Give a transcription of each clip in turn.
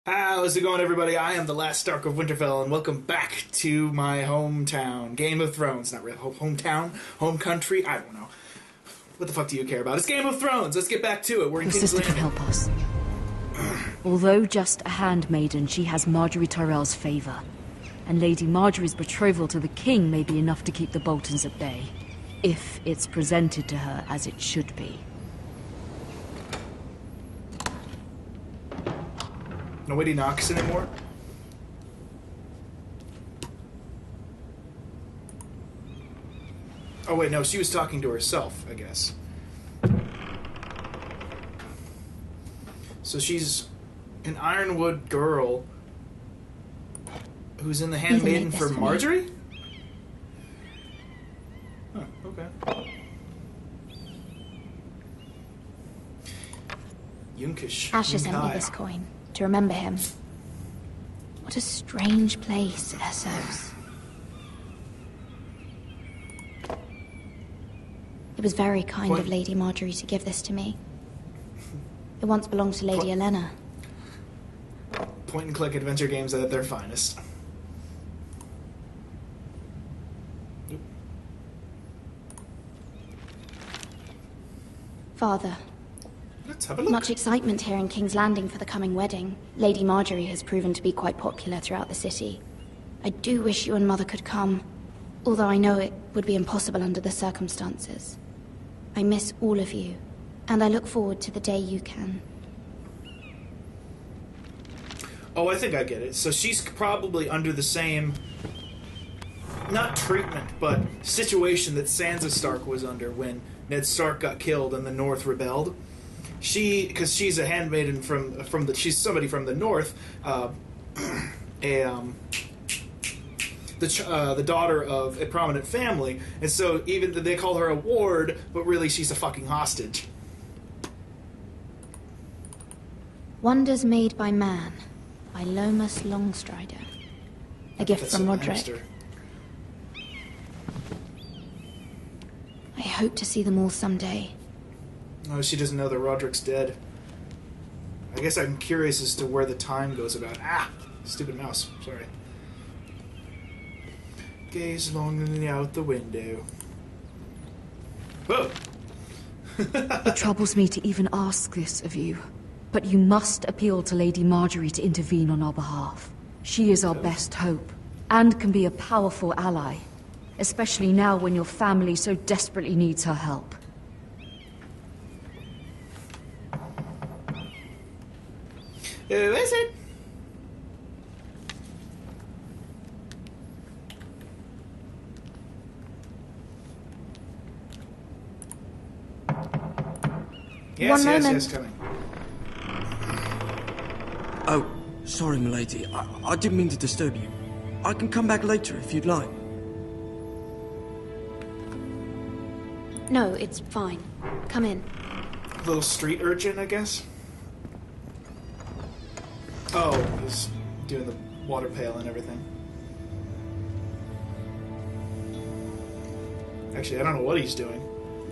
How's it going, everybody? I am the last Stark of Winterfell, and welcome back to my hometown. Game of Thrones. Not really hometown, home country, I don't know. What the fuck do you care about? It's Game of Thrones! Let's get back to it. We're in Your King's sister can Landing. help us. Although just a handmaiden, she has Margaery Tyrell's favor. And Lady Margaery's betrothal to the king may be enough to keep the Boltons at bay. If it's presented to her as it should be. Nobody knocks anymore? Oh wait, no, she was talking to herself, I guess. So she's an Ironwood girl who's in the Handmaiden for Margaery? Huh, okay. Yunkish. Asher sent me this coin to remember him. What a strange place, Essos. It was very kind of Lady Margaery to give this to me. It once belonged to Lady Olenna. Point-and-click adventure games at their finest. Father, Let's have a look. much excitement here in King's Landing for the coming wedding. Lady Margaery has proven to be quite popular throughout the city. I do wish you and Mother could come, although I know it would be impossible under the circumstances. I miss all of you, and I look forward to the day you can. Oh, I think I get it. So she's probably under the same, not treatment, but situation that Sansa Stark was under when Ned Stark got killed and the North rebelled. Because she's a handmaiden she's somebody from the North, the daughter of a prominent family, and so even they call her a ward, but really she's a fucking hostage. Wonders Made by Man, by Lomas Longstrider. A gift That's from a Roderick. hamster. I hope to see them all someday. Oh, she doesn't know that Roderick's dead. I guess I'm curious as to where the time goes about. Ah! Stupid mouse. Sorry. Gaze longingly out the window. Whoa! It troubles me to even ask this of you, but you must appeal to Lady Margaery to intervene on our behalf. She is our best hope, and can be a powerful ally, especially now when your family so desperately needs her help. Who is it? Yes, One yes, moment. yes, coming. Oh, sorry, milady. I didn't mean to disturb you. I can come back later if you'd like. No, it's fine. Come in. Little street urchin, I guess. Oh, he's doing the water pail and everything. Actually, I don't know what he's doing.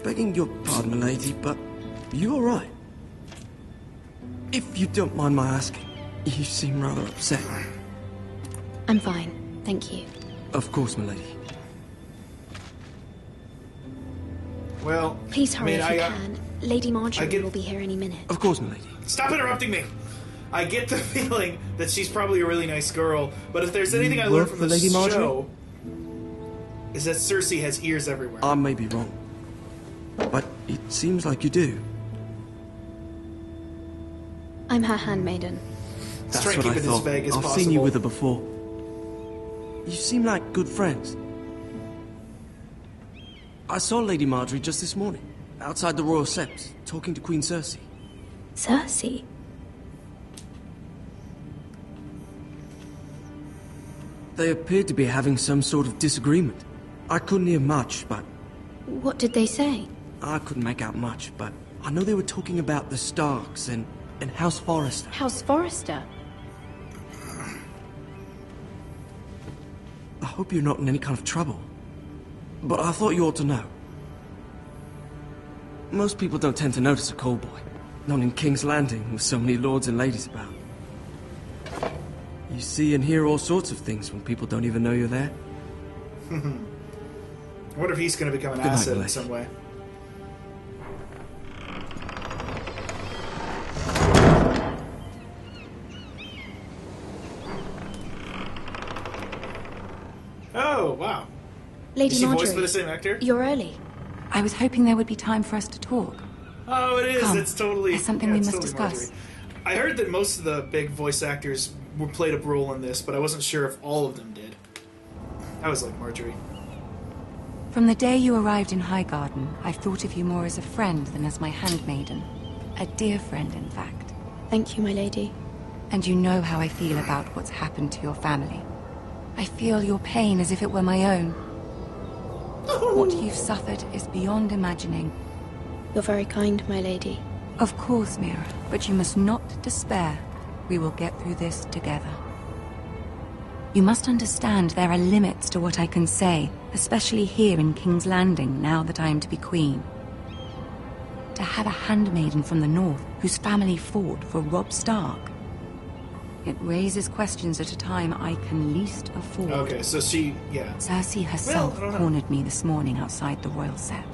Begging your pardon, milady, but you all right? If you don't mind my asking, you seem rather upset. I'm fine, thank you. Of course, milady. Well, Please hurry I mean, if you can. Lady Margaery will be here any minute. Of course, milady. Stop interrupting me! I get the feeling that she's probably a really nice girl, but if there's anything I learned from for the Lady Margaery? show, is that Cersei has ears everywhere. I may be wrong, but it seems like you do. I'm her handmaiden. Let's That's try and what I keep it as thought. vague as I've possible. seen you with her before. You seem like good friends. I saw Lady Margaery just this morning, outside the Royal Sept, talking to Queen Cersei. Cersei? They appeared to be having some sort of disagreement. I couldn't hear much, but What did they say? I couldn't make out much, but I know they were talking about the Starks and House Forrester. House Forrester? I hope you're not in any kind of trouble. But I thought you ought to know. Most people don't tend to notice a call boy. Not in King's Landing with so many lords and ladies about. You see and hear all sorts of things when people don't even know you're there. I wonder if he's going to become an Good night, asset in Blake. some way. Oh, wow. Lady Is she voiced Marjorie, by the same actor? you're early. I was hoping there would be time for us to talk. Oh, it is. Come. It's totally. There's something we it's must totally discuss. Marjorie. I heard that most of the big voice actors played a role in this, but I wasn't sure if all of them did. I was like Marjorie. From the day you arrived in Highgarden, I've thought of you more as a friend than as my handmaiden. A dear friend, in fact. Thank you, my lady. And you know how I feel about what's happened to your family. I feel your pain as if it were my own. What you've suffered is beyond imagining. You're very kind, my lady. Of course, Mira, but you must not despair. We will get through this together. You must understand there are limits to what I can say, especially here in King's Landing, now that I am to be queen. To have a handmaiden from the north whose family fought for Robb Stark. It raises questions at a time I can least afford. Okay, so she, yeah. Cersei herself Well, I don't know. cornered me this morning outside the Royal Sept.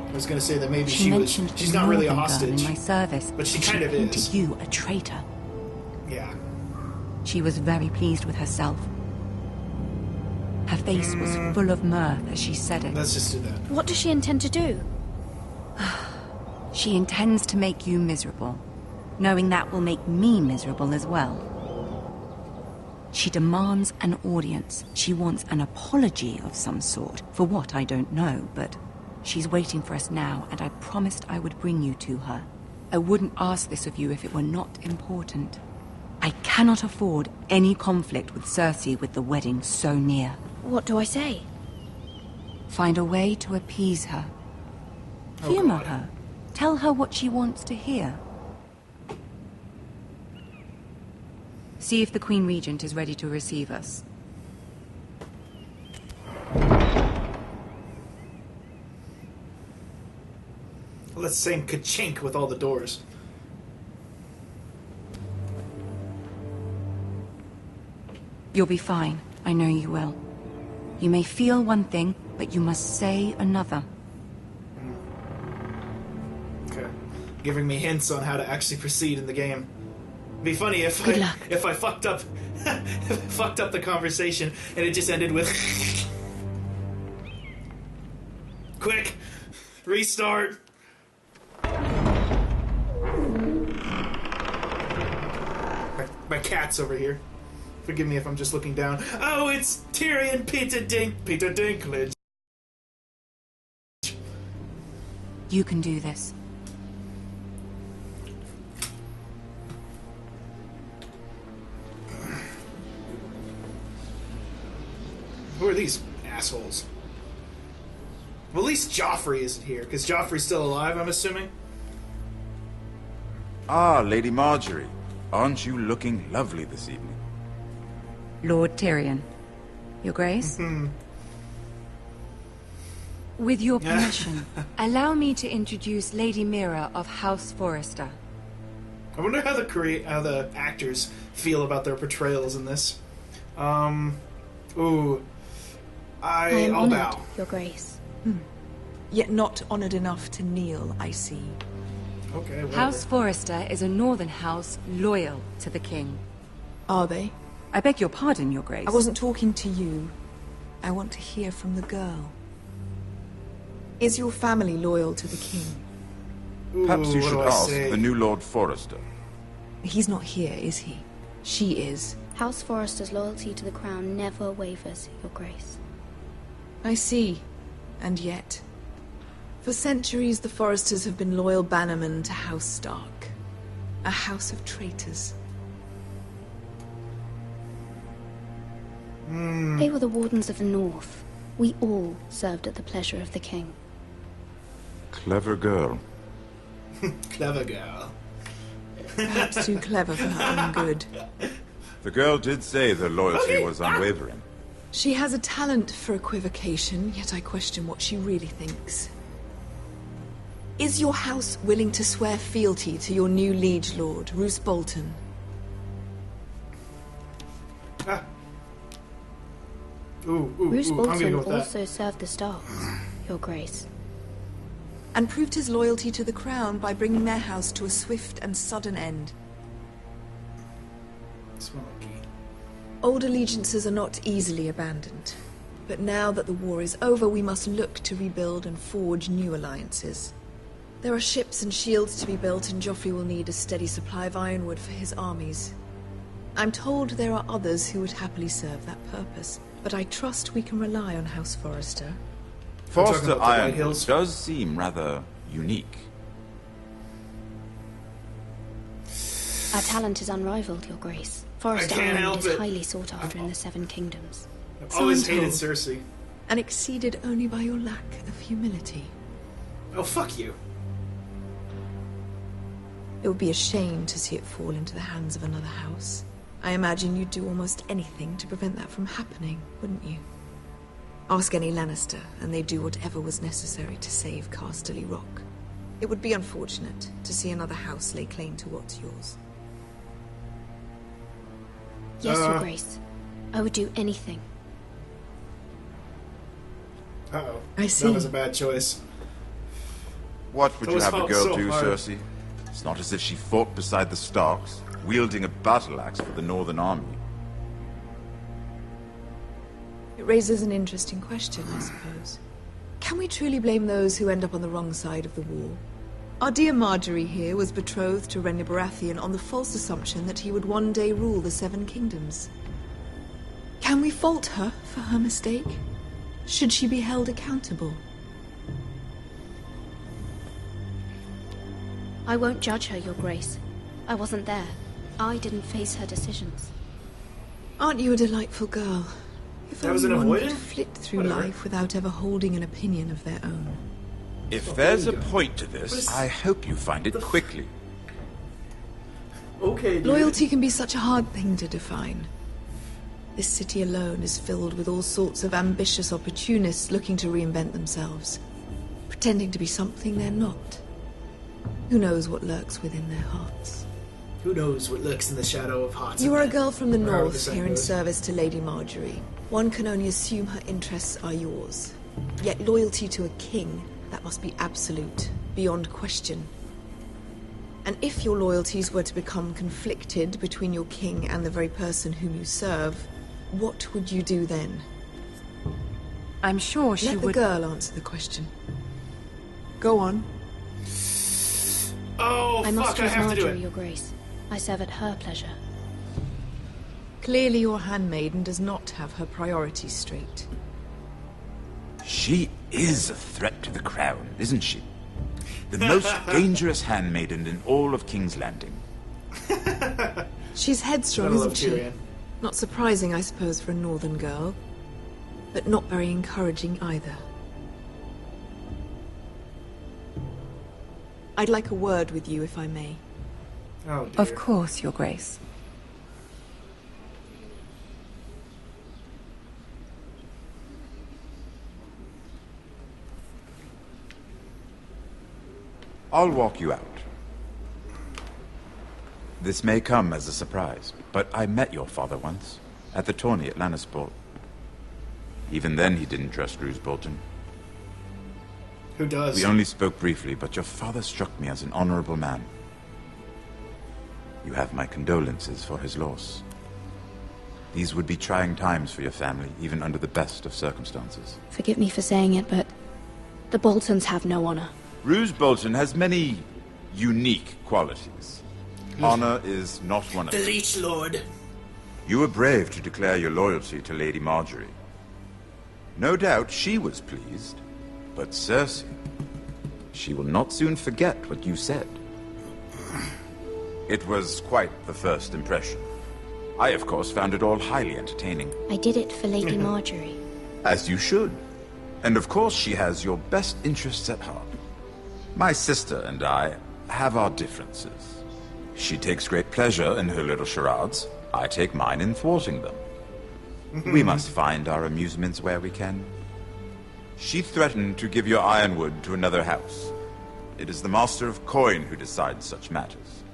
I was going to say that maybe She she was. mentioned She's the not really a Northern girl hostage. in my service, but she and kind of painted is. you a traitor. Yeah. She was very pleased with herself. Her face was full of mirth as she said it. Let's just do that. What does she intend to do? She intends to make you miserable, knowing that will make me miserable as well. She demands an audience. She wants an apology of some sort, for what I don't know, but she's waiting for us now, and I promised I would bring you to her. I wouldn't ask this of you if it were not important. I cannot afford any conflict with Cersei with the wedding so near. What do I say? Find a way to appease her. Oh, Humor God. her. Tell her what she wants to hear. See if the Queen Regent is ready to receive us. Well, that's the same ka-chink with all the doors. You'll be fine. I know you will. You may feel one thing, but you must say another. Okay. Giving me hints on how to actually proceed in the game. It'd be funny if Good luck. if I fucked up if I fucked up the conversation and it just ended with quick restart. My cat's over here. Forgive me if I'm just looking down. Oh, it's Tyrion Peter Dinklage. You can do this. Who are these assholes? Well, at least Joffrey isn't here, because Joffrey's still alive, I'm assuming. Ah, Lady Marjorie. Aren't you looking lovely this evening? Lord Tyrion. Your Grace? With your permission, allow me to introduce Lady Mira of House Forrester. I wonder how the actors feel about their portrayals in this. Ooh. I am I'll honored, bow. Your Grace. Yet not honored enough to kneel, I see. Okay, whatever. House Forrester is a northern house loyal to the king. Are they? I beg your pardon, Your Grace. I wasn't talking to you. I want to hear from the girl. Is your family loyal to the king? Ooh, Perhaps you what should do I ask say? the new Lord Forrester. He's not here, is he? She is. House Forrester's loyalty to the crown never wavers, Your Grace. I see. And yet... For centuries, the Forresters have been loyal bannermen to House Stark. A house of traitors. They were the Wardens of the North. We all served at the pleasure of the king. Clever girl. Clever girl. Perhaps too clever for her own good. The girl did say their loyalty Okay. was unwavering. She has a talent for equivocation, yet I question what she really thinks. Is your house willing to swear fealty to your new liege lord, Roose Bolton? Ah. Ooh, Roose I'm gonna Bolton go with that. also served the Starks, Your Grace. And proved his loyalty to the crown by bringing their house to a swift and sudden end. Smoky. Old allegiances are not easily abandoned. But now that the war is over, we must look to rebuild and forge new alliances. There are ships and shields to be built, and Joffrey will need a steady supply of ironwood for his armies. I'm told there are others who would happily serve that purpose, but I trust we can rely on House Forrester. Forster about the White Ironwood Hills. does seem rather unique. Our talent is unrivaled, Your Grace. Forest can't Iron help is it. highly sought after in the Seven Kingdoms. I've So always I'm hated told. Cersei. And exceeded only by your lack of humility. Oh, fuck you. It would be a shame to see it fall into the hands of another house. I imagine you'd do almost anything to prevent that from happening, wouldn't you? Ask any Lannister, and they'd do whatever was necessary to save Casterly Rock. It would be unfortunate to see another house lay claim to what's yours. Yes, Your Grace. I would do anything. Uh-oh. I see. That was a bad choice. What would you Those have the fought girl so do, hard. Cersei? It's not as if she fought beside the Starks, wielding a battle axe for the Northern Army. It raises an interesting question, I suppose. Can we truly blame those who end up on the wrong side of the war? Our dear Marjorie here was betrothed to Rhaenyra Baratheon on the false assumption that he would one day rule the Seven Kingdoms. Can we fault her for her mistake? Should she be held accountable? I won't judge her, Your Grace. I wasn't there. I didn't face her decisions. Aren't you a delightful girl? If That was only an one could avoidant? flit through Whatever. life without ever holding an opinion of their own. If there's a there you go. point to this, I hope you find it quickly. Okay, dude. Loyalty can be such a hard thing to define. This city alone is filled with all sorts of ambitious opportunists looking to reinvent themselves, pretending to be something they're not. Who knows what lurks within their hearts? Who knows what lurks in the shadow of hearts? You and are a men? girl from the Or however north, saying here in goes. service to Lady Marjorie. One can only assume her interests are yours. Yet loyalty to a king, that must be absolute, beyond question. And if your loyalties were to become conflicted between your king and the very person whom you serve, what would you do then? I'm sure she Let the would... girl answer the question. Go on. Oh, I must fuck, I choose have to do Marjorie, it. Your Grace. I serve at her pleasure. Clearly your handmaiden does not have her priorities straight. She is a threat to the crown, isn't she? The most dangerous handmaiden in all of King's Landing. She's headstrong, Gotta love isn't she? Tyrion. Not surprising, I suppose, for a northern girl. But not very encouraging either. I'd like a word with you, if I may. Oh, dear. Of course, Your Grace. I'll walk you out. This may come as a surprise, but I met your father once, at the tourney at Lannisport. Even then he didn't trust Roose Bolton. Who does? We only spoke briefly, but your father struck me as an honorable man. You have my condolences for his loss. These would be trying times for your family, even under the best of circumstances. Forgive me for saying it, but the Boltons have no honor. Roose Bolton has many unique qualities. Honor is not one of The them. Leech Lord. You were brave to declare your loyalty to Lady Marjorie. No doubt she was pleased, but Cersei, she will not soon forget what you said. It was quite the first impression. I, of course, found it all highly entertaining. I did it for Lady Marjorie. As you should. And of course she has your best interests at heart. My sister and I have our differences. She takes great pleasure in her little charades. I take mine in thwarting them. We must find our amusements where we can. She threatened to give your ironwood to another house. It is the Master of Coin who decides such matters.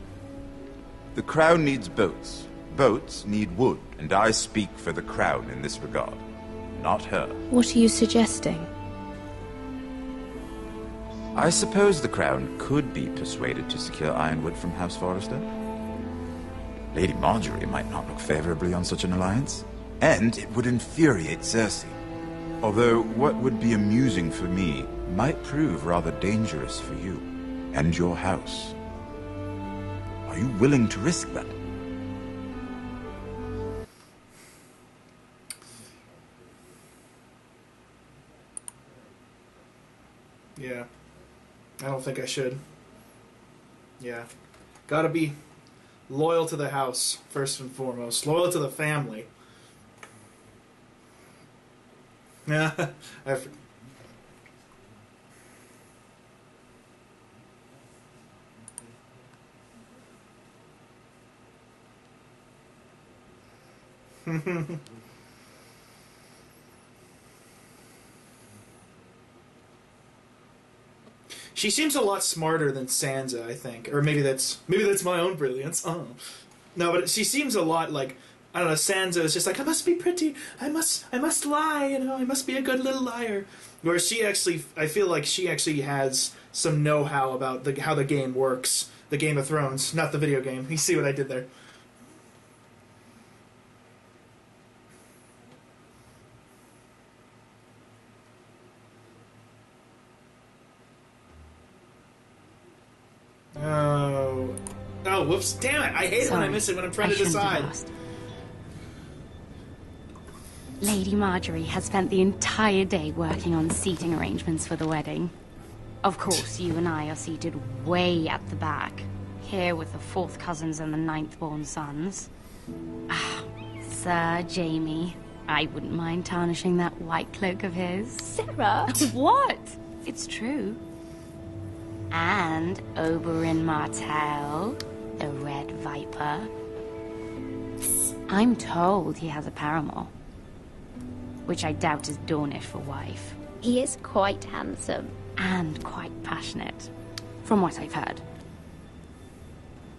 The Crown needs boats. Boats need wood, and I speak for the Crown in this regard, not her. What are you suggesting? I suppose the Crown could be persuaded to secure ironwood from House Forrester. Lady Marjorie might not look favorably on such an alliance, and it would infuriate Cersei. Although what would be amusing for me might prove rather dangerous for you and your house. Are you willing to risk that? Yeah. I don't think I should. Yeah. Gotta be loyal to the house, first and foremost. Loyal to the family. Yeah. She seems a lot smarter than Sansa, I think, or maybe that's my own brilliance. Oh, no, but she seems a lot like, I don't know. Sansa is just like, I must be pretty. I must lie. You know, I must be a good little liar. Whereas she actually, I feel like she actually has some know-how about how the game works. The Game of Thrones, not the video game. You see what I did there? Oh, whoops. Damn it. I hate it when I miss it when I'm trying to decide. Lady Marjorie has spent the entire day working on seating arrangements for the wedding. Of course, you and I are seated way at the back, here with the 4th cousins and the 9th-born sons. Ah, Sir Jaime. I wouldn't mind tarnishing that white cloak of his. Sarah! What? It's true. And Oberyn Martell, the Red Viper. I'm told he has a paramour, which I doubt is Dornish for wife. He is quite handsome. And quite passionate, from what I've heard.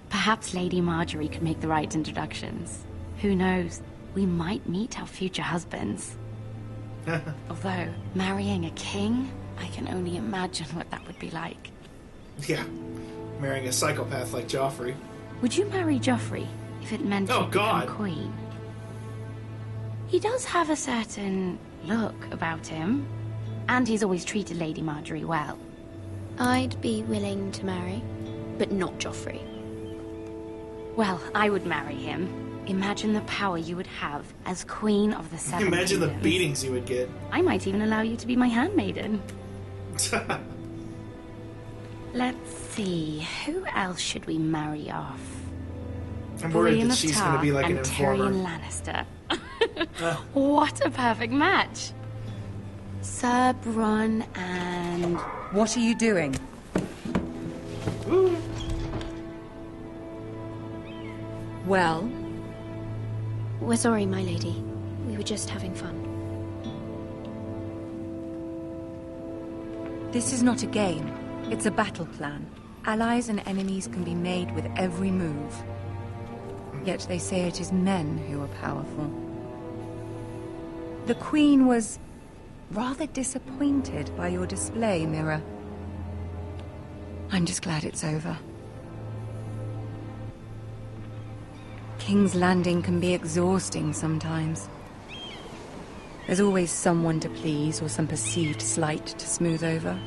Perhaps Lady Marjorie could make the right introductions. Who knows? We might meet our future husbands. Although, marrying a king, I can only imagine what that would be like. Yeah, marrying a psychopath like Joffrey. Would you marry Joffrey if it meant you'd become queen? He does have a certain look about him, and he's always treated Lady Marjorie well. I'd be willing to marry, but not Joffrey. Well, I would marry him. Imagine the power you would have as Queen of the Seven Imagine Kingdoms. the beatings you would get. I might even allow you to be my handmaiden. Let's see, who else should we marry off? I'm worried Brienne that of she's going to Tarth be like an and informer. Tyrion Lannister. What a perfect match. Sir Bronn and... What are you doing? Ooh. Well, We're sorry, my lady. We were just having fun. this is not a game. It's a battle plan. Allies and enemies can be made with every move. Yet they say it is men who are powerful. The Queen was rather disappointed by your display, Mira. I'm just glad it's over. King's Landing can be exhausting sometimes. There's always someone to please or some perceived slight to smooth over.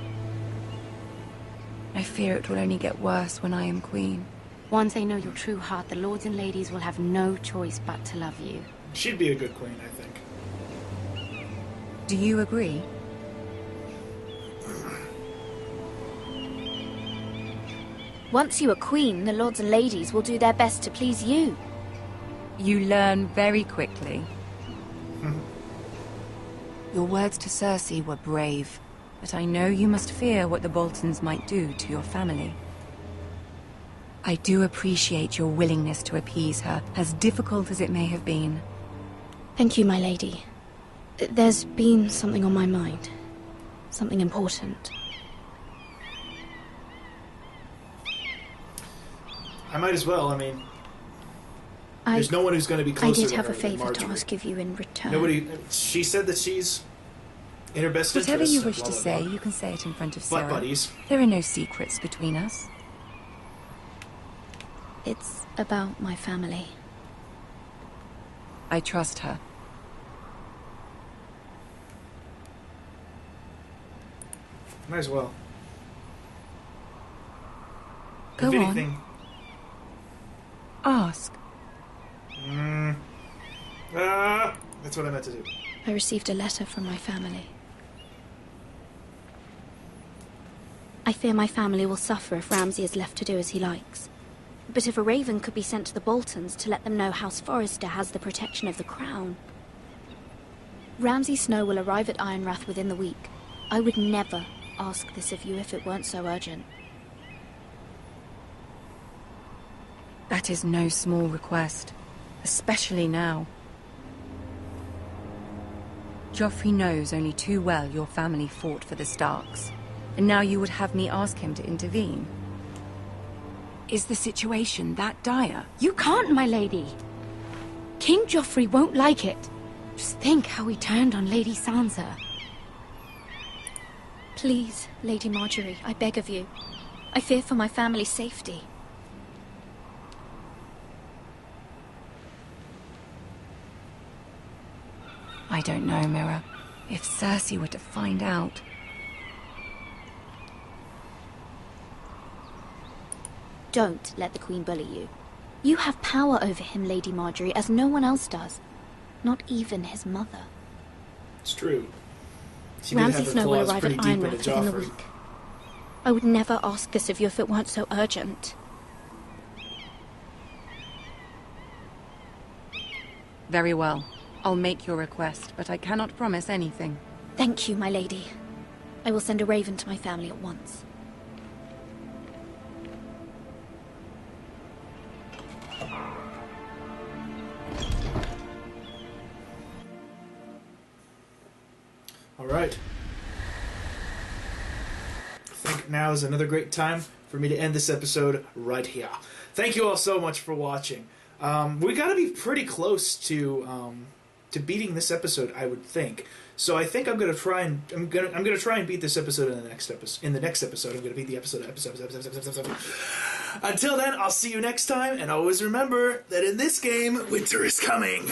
I fear it will only get worse when I am queen. Once they know your true heart, the lords and ladies will have no choice but to love you. She'd be a good queen, I think. Do you agree? Once you are queen, the lords and ladies will do their best to please you. You learn very quickly. Your words to Cersei were brave, but I know you must fear what the Boltons might do to your family. I do appreciate your willingness to appease her, as difficult as it may have been. Thank you, my lady. There's been something on my mind. Something important. I might as well. I mean, there's no one who's going to be I closer did to have her a than favor to Marjorie. ask of you in return. Nobody. She said that she's in her best Whatever interest. you wish blah, to blah, say, blah. you can say it in front of Butt Sarah. buddies. There are no secrets between us. It's about my family. I trust her. Might as well. Go if on. anything, Ask. that's what I meant to do. I received a letter from my family. I fear my family will suffer if Ramsay is left to do as he likes. But if a raven could be sent to the Boltons to let them know House Forrester has the protection of the crown. Ramsay Snow will arrive at Ironrath within the week. I would never ask this of you if it weren't so urgent. That is no small request, especially now. Joffrey knows only too well your family fought for the Starks, and now you would have me ask him to intervene. Is the situation that dire? You can't, my lady. King Joffrey won't like it. Just think how he turned on Lady Sansa. Please, Lady Marjorie, I beg of you. I fear for my family's safety. I don't know, Mira. If Cersei were to find out... Don't let the Queen bully you. You have power over him, Lady Marjorie, as no one else does. Not even his mother. It's true. She did Ramsay have her Snow will claws arrive at pretty deep into Ironrath within the Joffrey. week. I would never ask this of you if it weren't so urgent. Very well. I'll make your request, but I cannot promise anything. Thank you, my lady. I will send a raven to my family at once. All right. I think now is another great time for me to end this episode right here. Thank you all so much for watching. We got to be pretty close to beating this episode, I would think. So I think I'm gonna try and beat this episode in the next episode. In the next episode, I'm gonna beat the episode. Until then, I'll see you next time, and always remember that in this game, winter is coming.